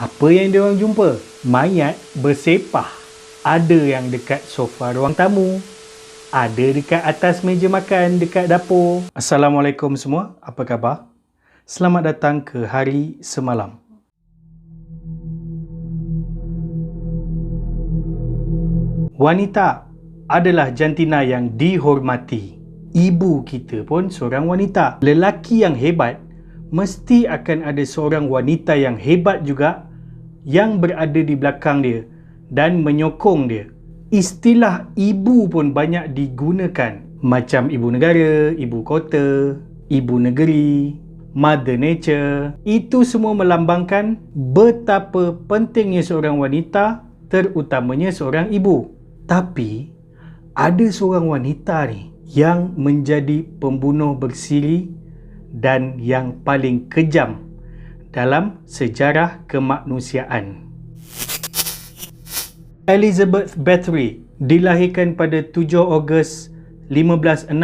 Apa yang diorang jumpa? Mayat bersepah. Ada yang dekat sofa ruang tamu. Ada dekat atas meja makan dekat dapur. Assalamualaikum semua, apa khabar? Selamat datang ke Hari Semalam. Wanita adalah jantina yang dihormati. Ibu kita pun seorang wanita. Lelaki yang hebat, mesti akan ada seorang wanita yang hebat juga yang berada di belakang dia dan menyokong dia. Istilah ibu pun banyak digunakan, macam ibu negara, ibu kota, ibu negeri, Mother Nature. Itu semua melambangkan betapa pentingnya seorang wanita, terutamanya seorang ibu. Tapi ada seorang wanita ni yang menjadi pembunuh bersiri dan yang paling kejam dalam sejarah kemanusiaan. Elizabeth Bathory dilahirkan pada 7 Ogos 1560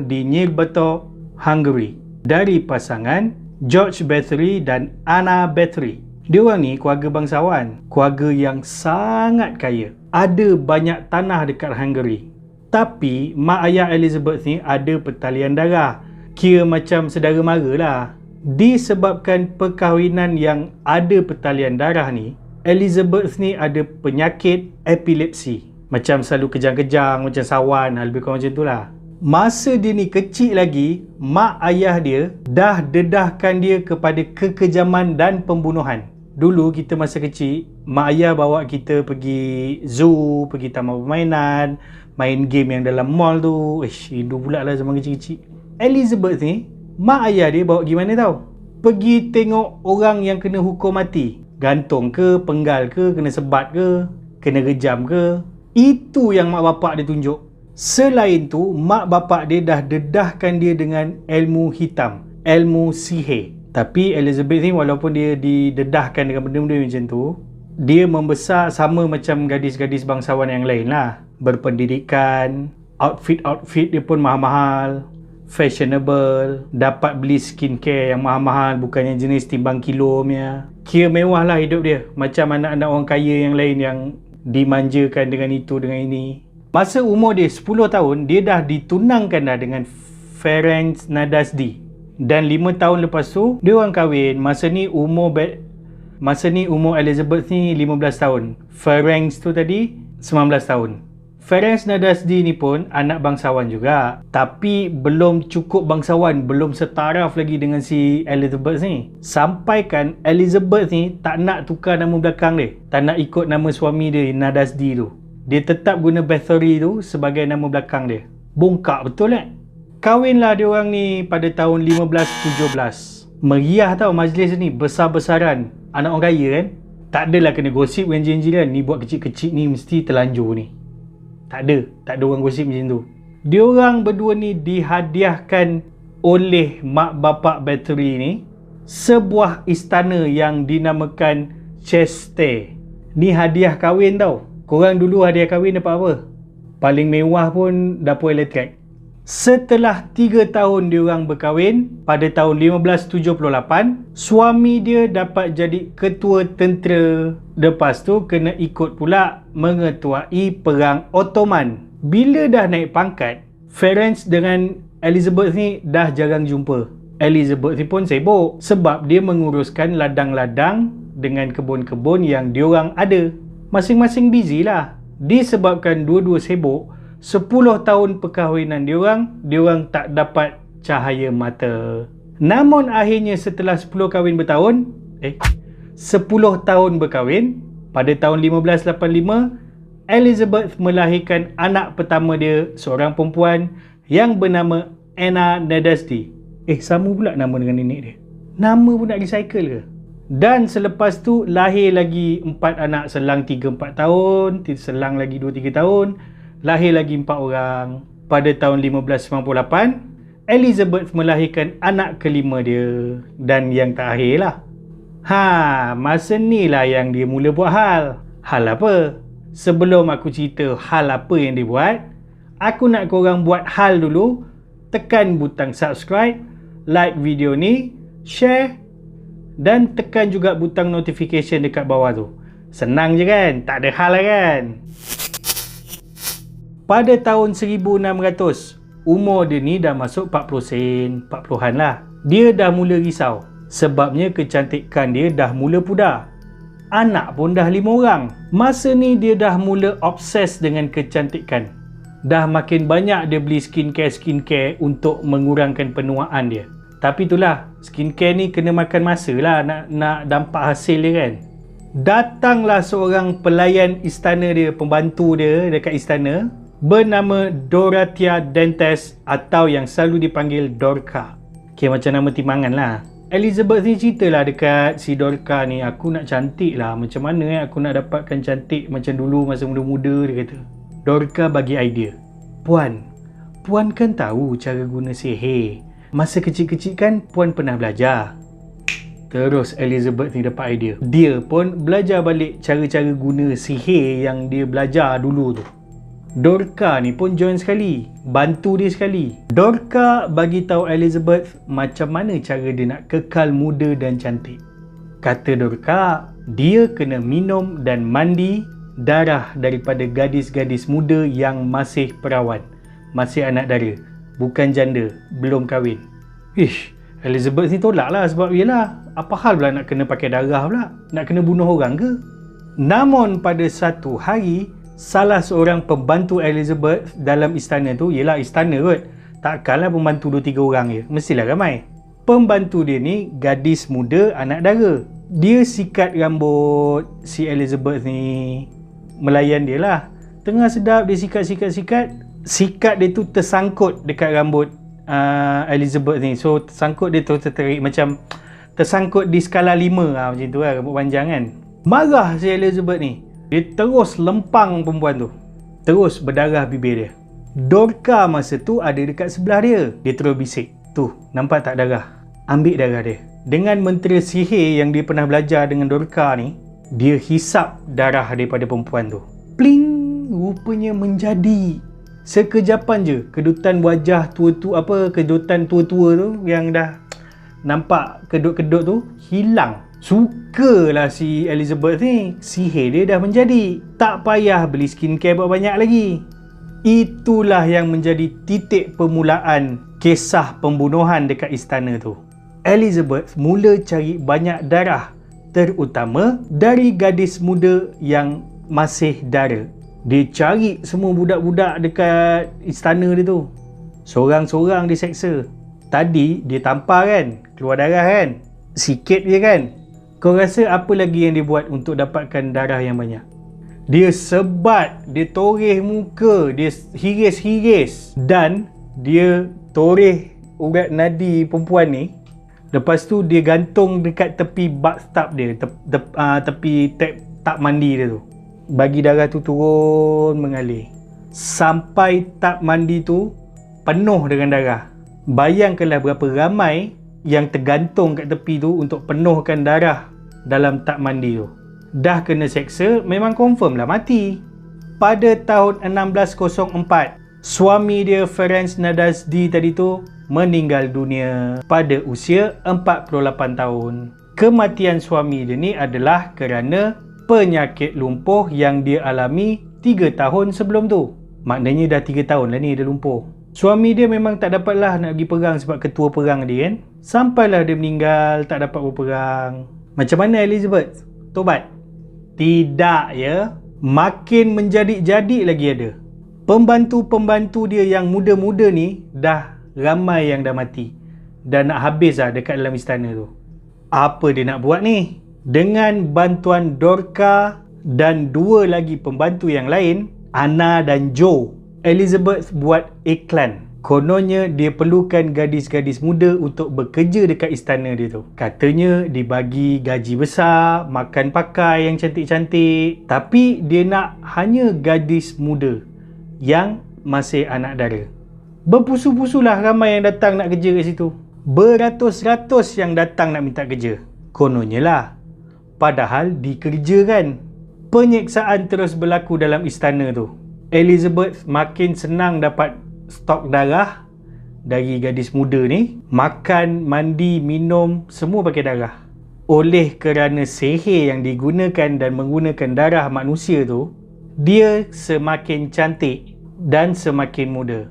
di Nyírbátor, Hungary, dari pasangan George Bathory dan Anna Bathory. Diorang ni keluarga bangsawan, keluarga yang sangat kaya. Ada banyak tanah dekat Hungary. Tapi mak ayah Elizabeth ni ada pertalian darah. Kira macam saudara mara lah. Disebabkan perkahwinan yang ada pertalian darah ni, Elizabeth ni ada penyakit epilepsi. Macam selalu kejang-kejang, macam sawan, lebih kurang macam tu lah. Masa dia ni kecil lagi, mak ayah dia dah dedahkan dia kepada kekejaman dan pembunuhan. Dulu kita masa kecil, mak ayah bawa kita pergi zoo, pergi taman permainan, main game yang dalam mall tu. Rindu pula lah zaman kecil-kecil. Elizabeth ni, mak ayah dia bawa pergi mana tau? Pergi tengok orang yang kena hukum mati. Gantung ke, penggal ke, kena sebat ke, kena rejam ke. Itu yang mak bapak dia tunjuk. Selain tu, mak bapak dia dah dedahkan dia dengan ilmu hitam, ilmu sihir. Tapi Elizabeth ni walaupun dia didedahkan dengan benda-benda macam tu, dia membesar sama macam gadis-gadis bangsawan yang lain lah. Berpendidikan, outfit dia pun mahal-mahal, fashionable, dapat beli skincare yang mahal-mahal, bukannya jenis timbang kilo punya. Kira mewah lah hidup dia, macam anak-anak orang kaya yang lain yang dimanjakan dengan itu, dengan ini. Masa umur dia 10 tahun, dia dah ditunangkan dah dengan Ferenc Nadasdy. Dan 5 tahun lepas tu, dia orang kahwin. Masa ni umur Elizabeth ni 15 tahun. Ferenc tu tadi 19 tahun. Ferenc Nadasdy ni pun anak bangsawan juga. Tapi belum cukup bangsawan, belum setaraf lagi dengan si Elizabeth ni. Sampaikan Elizabeth ni tak nak tukar nama belakang dia. Tak nak ikut nama suami dia, Nadasdy tu. Dia tetap guna Bathory tu sebagai nama belakang dia. Bongkak betul kan? Kahwinlah dia orang ni pada tahun 1517. Meriah tau majlis ni, besar-besaran. Anak orang kaya kan? Tak adalah kena gosip dengan jiran-jiran. Ni buat kecil-kecil ni mesti terlanjur ni. Tak ada orang gosip macam tu. Diorang berdua ni dihadiahkan oleh mak bapak Bathory ni sebuah istana yang dinamakan Cheste. Ni hadiah kahwin tau. Korang dulu hadiah kahwin dapat apa? Paling mewah pun dapur elektrik. Setelah 3 tahun diorang berkahwin, pada tahun 1578, suami dia dapat jadi ketua tentera. Lepas tu kena ikut pula mengetuai perang Ottoman. Bila dah naik pangkat, Ferenc dengan Elizabeth ni dah jarang jumpa. Elizabeth ni pun sibuk sebab dia menguruskan ladang-ladang dengan kebun-kebun yang diorang ada. Masing-masing busy lah. Disebabkan dua-dua sibuk, 10 tahun perkahwinan diorang tak dapat cahaya mata. Namun akhirnya setelah 10 tahun berkahwin, pada tahun 1585, Elizabeth melahirkan anak pertama dia, seorang perempuan yang bernama Anna Nadasdy. Sama pula nama dengan nenek dia. Nama pun nak recycle ke? Dan selepas tu lahir lagi 4 anak selang 3-4 tahun, selang lagi 2-3 tahun. Lahir lagi 4 orang. Pada tahun 1598, Elizabeth melahirkan anak kelima dia. Dan yang terakhir lah. Masa ni lah yang dia mula buat hal. Hal apa? Sebelum aku cerita hal apa yang dia buat, aku nak korang buat hal dulu. Tekan butang subscribe, like video ni, share dan tekan juga butang notification dekat bawah tu. Senang je kan? Tak ada hal lah kan? Pada tahun 1600, umur dia ni dah masuk 40 sen, 40-an lah. Dia dah mula risau. Sebabnya kecantikan dia dah mula pudar. Anak pun dah 5 orang. Masa ni dia dah mula obses dengan kecantikan. Dah makin banyak dia beli skincare untuk mengurangkan penuaan dia. Tapi itulah, skincare ni kena makan masa lah nak dampak hasil dia kan. Datanglah seorang pelayan istana dia, pembantu dia dekat istana, bernama Dorothea Dantes atau yang selalu dipanggil Dorca. Okay, macam nama timangan lah. Elizabeth ni ceritalah dekat si Dorca ni, aku nak cantik lah, macam mana aku nak dapatkan cantik macam dulu masa muda-muda, dia kata. Dorca bagi idea. Puan kan tahu cara guna sihir. Masa kecil-kecil kan Puan pernah belajar. Terus Elizabeth ni dapat idea. Dia pun belajar balik cara-cara guna sihir yang dia belajar dulu tu. Dorca ni pun join sekali, bantu dia sekali. Dorca bagi tahu Elizabeth macam mana cara dia nak kekal muda dan cantik. Kata Dorca, dia kena minum dan mandi darah daripada gadis-gadis muda yang masih perawan, masih anak dara, bukan janda, belum kahwin. Elizabeth ni tolak lah sebab yelah, apa hal pula nak kena pakai darah pula? Nak kena bunuh orang ke? Namun pada satu hari, salah seorang pembantu Elizabeth dalam istana tu, yelah istana kot, takkanlah pembantu 2-3 orang je, mestilah ramai. Pembantu dia ni gadis muda anak dara. Dia sikat rambut si Elizabeth ni, melayan dia lah. Tengah sedap dia sikat dia tu tersangkut dekat rambut Elizabeth ni. So tersangkut dia tu tertarik, macam tersangkut di skala 5 macam tu lah, rambut panjang kan. Marah si Elizabeth ni, dia terus lempang perempuan tu, terus berdarah bibir dia. Dorca masa tu ada dekat sebelah dia. Dia terus bisik, tu nampak tak darah? Ambil darah dia. Dengan mentera sihir yang dia pernah belajar dengan Dorca ni, dia hisap darah daripada perempuan tu. Pling, rupanya menjadi. Sekejapan je kedutan wajah kedutan tua-tua tu yang dah nampak kedut-kedut tu hilang. Sukalah si Elizabeth ni, sihir dia dah menjadi. Tak payah beli skincare banyak lagi. Itulah yang menjadi titik permulaan kisah pembunuhan dekat istana tu. Elizabeth mula cari banyak darah, terutama dari gadis muda yang masih dara. Dia cari semua budak-budak dekat istana dia tu. Sorang-sorang dia seksa. Tadi dia tampar kan, keluar darah kan, sikit je kan. Kau rasa apa lagi yang dia buat untuk dapatkan darah yang banyak? Dia sebat, dia toreh muka, dia hiris-hiris dan dia toreh urat nadi perempuan ni. Lepas tu dia gantung dekat tepi bathtub dia, tepi tap mandi dia tu. Bagi darah tu turun mengalir sampai tap mandi tu penuh dengan darah. Bayangkanlah berapa ramai yang tergantung kat tepi tu untuk penuhkan darah dalam tap mandi tu. Dah kena seksa, memang confirm lah mati. Pada tahun 1604, suami dia Ferenc Nadasdy tadi tu meninggal dunia pada usia 48 tahun. Kematian suami dia ni adalah kerana penyakit lumpuh yang dia alami 3 tahun sebelum tu. Maknanya dah 3 tahun lah ni dia lumpuh. Suami dia memang tak dapatlah nak pergi perang sebab ketua perang dia kan. Sampailah dia meninggal, tak dapat berperang. Macam mana Elizabeth? Tobat? Tidak ya. Makin menjadi-jadi lagi ada. Pembantu-pembantu dia yang muda-muda ni dah ramai yang dah mati. Dah nak habis lah dekat dalam istana tu. Apa dia nak buat ni? Dengan bantuan Dorca dan 2 lagi pembantu yang lain, Anna dan Joe, Elizabeth buat iklan. Kononnya dia perlukan gadis-gadis muda untuk bekerja dekat istana dia tu. Katanya dibagi gaji besar, makan pakai yang cantik-cantik. Tapi dia nak hanya gadis muda yang masih anak dara. Berpusu-pusulah ramai yang datang nak kerja kat situ. Beratus-ratus yang datang nak minta kerja. Kononnya lah. Padahal dikerjakan. Penyiksaan terus berlaku dalam istana tu. Elizabeth makin senang dapat stok darah dari gadis muda ni. Makan, mandi, minum, semua pakai darah. oleh kerana sihir yang digunakan dan menggunakan darah manusia tu, dia semakin cantik dan semakin muda.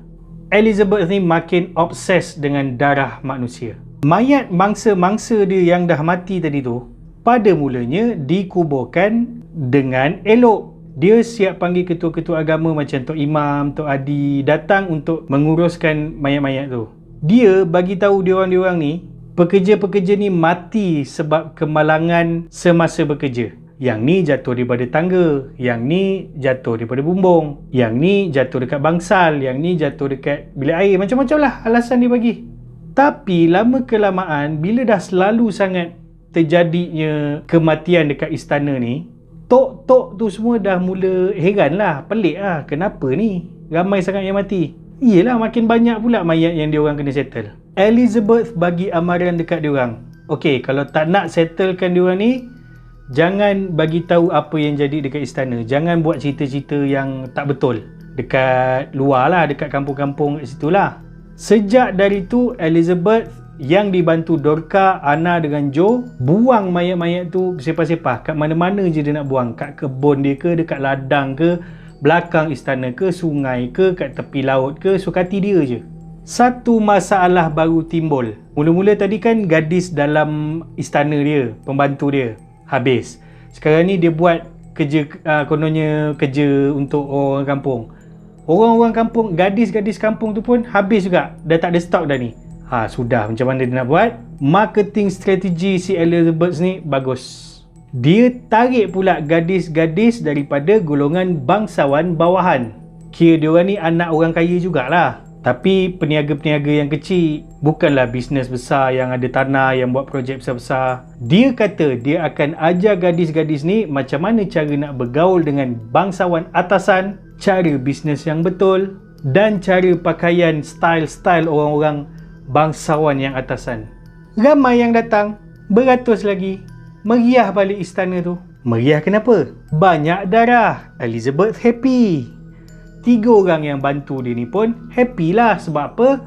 Elizabeth ni makin obses dengan darah manusia. Mayat mangsa-mangsa dia yang dah mati tadi tu, pada mulanya dikuburkan dengan elok. Dia siap panggil ketua-ketua agama macam Tok Imam, Tok Adi datang untuk menguruskan mayat-mayat tu. Dia bagi tahu diorang-diorang ni, pekerja-pekerja ni mati sebab kemalangan semasa bekerja. Yang ni jatuh daripada tangga, yang ni jatuh daripada bumbung, yang ni jatuh dekat bangsal, yang ni jatuh dekat bilik air. Macam-macam lah alasan dia bagi. Tapi lama kelamaan, bila dah selalu sangat terjadinya kematian dekat istana ni, tok-tok tu semua dah mula heran lah, pelik lah, kenapa ni ramai sangat yang mati. Iyalah, makin banyak pula mayat yang diorang kena settle. Elizabeth bagi amaran dekat diorang, okey, kalau tak nak settlekan diorang ni, jangan bagi tahu apa yang jadi dekat istana. Jangan buat cerita-cerita yang tak betul dekat luar lah, dekat kampung-kampung kat situ lah. Sejak dari tu, Elizabeth yang dibantu Dorcas, Anna dengan Joe buang mayat-mayat tu bersepah-sepah. Kat mana-mana je dia nak buang. Kat kebun dia ke, dekat ladang ke, belakang istana ke, sungai ke, kat tepi laut ke, suka hati dia je. Satu masalah baru timbul. Mula-mula tadi kan gadis dalam istana dia, pembantu dia, habis. Sekarang ni dia buat kerja, kononnya kerja untuk orang kampung. Orang-orang kampung, gadis-gadis kampung tu pun habis juga. Dah tak ada stok dah ni. Sudah, macam mana dia nak buat? Marketing strategi si Elizabeth ni bagus. Dia tarik pula gadis-gadis daripada golongan bangsawan bawahan. Kira diorang ni anak orang kaya jugalah. Tapi peniaga-peniaga yang kecil, bukanlah bisnes besar yang ada tanah, yang buat projek besar-besar. Dia kata dia akan ajar gadis-gadis ni macam mana cara nak bergaul dengan bangsawan atasan, cara bisnes yang betul, dan cara pakaian style-style orang-orang bangsawan yang atasan. Ramai yang datang, beratus lagi. Meriah balik istana tu. Meriah kenapa? Banyak darah. Elizabeth happy. 3 orang yang bantu dia ni pun happy lah. Sebab apa?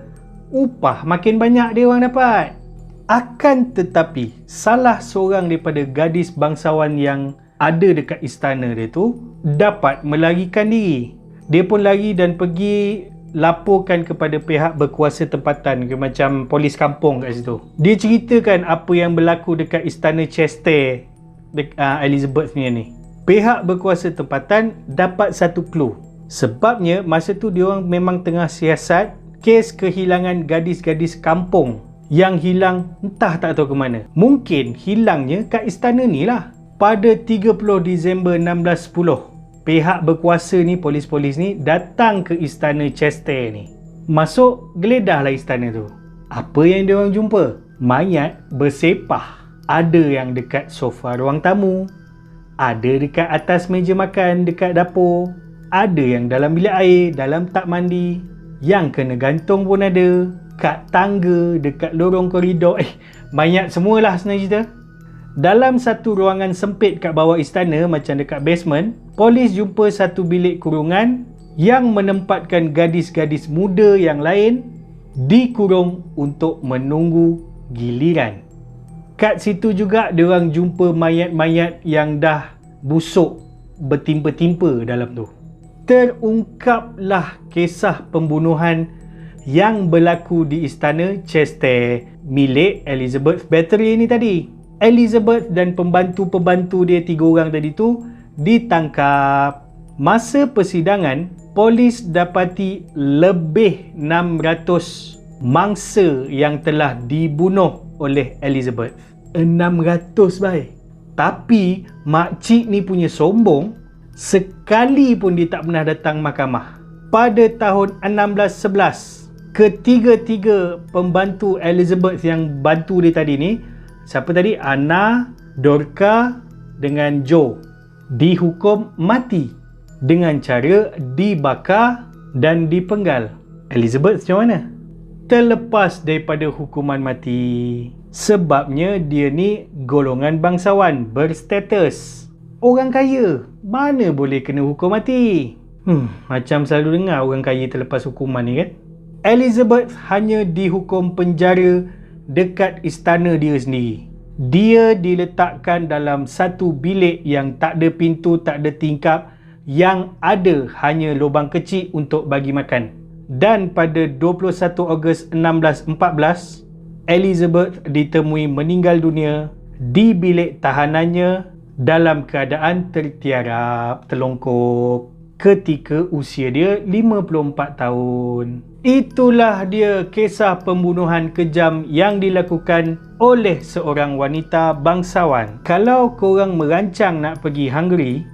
Upah makin banyak dia orang dapat. Akan tetapi, salah seorang daripada gadis bangsawan yang ada dekat istana dia tu dapat melarikan diri. Dia pun lari dan pergi laporkan kepada pihak berkuasa tempatan, ke macam polis kampung kat situ. Dia ceritakan apa yang berlaku dekat istana Chester Elizabeth ni. Pihak berkuasa tempatan dapat satu clue. Sebabnya masa tu diorang memang tengah siasat kes kehilangan gadis-gadis kampung yang hilang entah tak tahu ke mana. Mungkin hilangnya kat istana ni lah. Pada 30 Disember 1610, pihak berkuasa ni, polis-polis ni datang ke istana Chester ni. Masuk, geledahlah istana tu. Apa yang diorang jumpa? Mayat bersepah. Ada yang dekat sofa ruang tamu, ada dekat atas meja makan dekat dapur, ada yang dalam bilik air, dalam tak mandi, yang kena gantung pun ada, kat tangga, dekat lorong koridor. Mayat semualah sebenarnya cerita. Dalam satu ruangan sempit kat bawah istana, macam dekat basement, polis jumpa satu bilik kurungan yang menempatkan gadis-gadis muda yang lain dikurung untuk menunggu giliran. Kat situ juga diorang jumpa mayat-mayat yang dah busuk bertimpa-timpa dalam tu. Terungkaplah kisah pembunuhan yang berlaku di istana Chester milik Elizabeth Bathory ni tadi. Elizabeth dan pembantu-pembantu dia 3 orang tadi tu ditangkap. Masa persidangan, polis dapati lebih 600 mangsa yang telah dibunuh oleh Elizabeth. 600 baik. Tapi makcik ni punya sombong, sekali pun dia tak pernah datang mahkamah. Pada tahun 1611, ketiga-tiga pembantu Elizabeth yang bantu dia tadi ni, siapa tadi? Anna, Dorcas dengan Joe, dihukum mati dengan cara dibakar dan dipenggal. Elizabeth macam mana? Terlepas daripada hukuman mati. Sebabnya dia ni golongan bangsawan berstatus. Orang kaya mana boleh kena hukum mati? Macam selalu dengar orang kaya terlepas hukuman ni kan. Elizabeth hanya dihukum penjara dekat istana dia sendiri. Dia diletakkan dalam satu bilik yang tak ada pintu, tak ada tingkap, yang ada hanya lubang kecil untuk bagi makan. Dan pada 21 Ogos 1614, Elizabeth ditemui meninggal dunia di bilik tahanannya dalam keadaan tertiarap, telongkop, ketika usia dia 54 tahun. Itulah dia kisah pembunuhan kejam yang dilakukan oleh seorang wanita bangsawan. Kalau korang merancang nak pergi Hungary,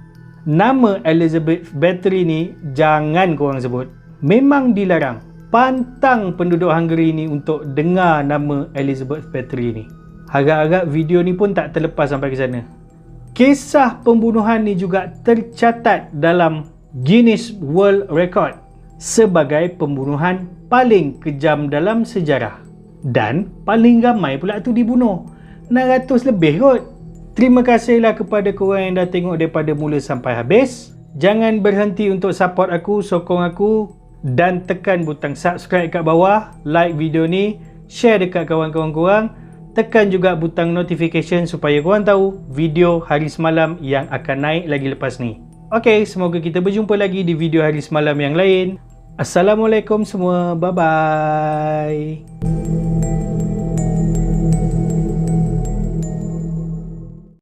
nama Elizabeth Bathory ni jangan korang sebut. Memang dilarang. Pantang penduduk Hungary ni untuk dengar nama Elizabeth Bathory ni. Harap-harap video ni pun tak terlepas sampai ke sana. Kisah pembunuhan ni juga tercatat dalam Guinness World Record sebagai pembunuhan paling kejam dalam sejarah. Dan paling ramai pula tu dibunuh. 600 lebih kot. Terima kasihlah kepada korang yang dah tengok daripada mula sampai habis. Jangan berhenti untuk support aku, sokong aku dan tekan butang subscribe kat bawah, like video ni, share dekat kawan-kawan korang, tekan juga butang notification supaya korang tahu video hari semalam yang akan naik lagi lepas ni. Okey, semoga kita berjumpa lagi di video hari semalam yang lain. Assalamualaikum semua, bye-bye.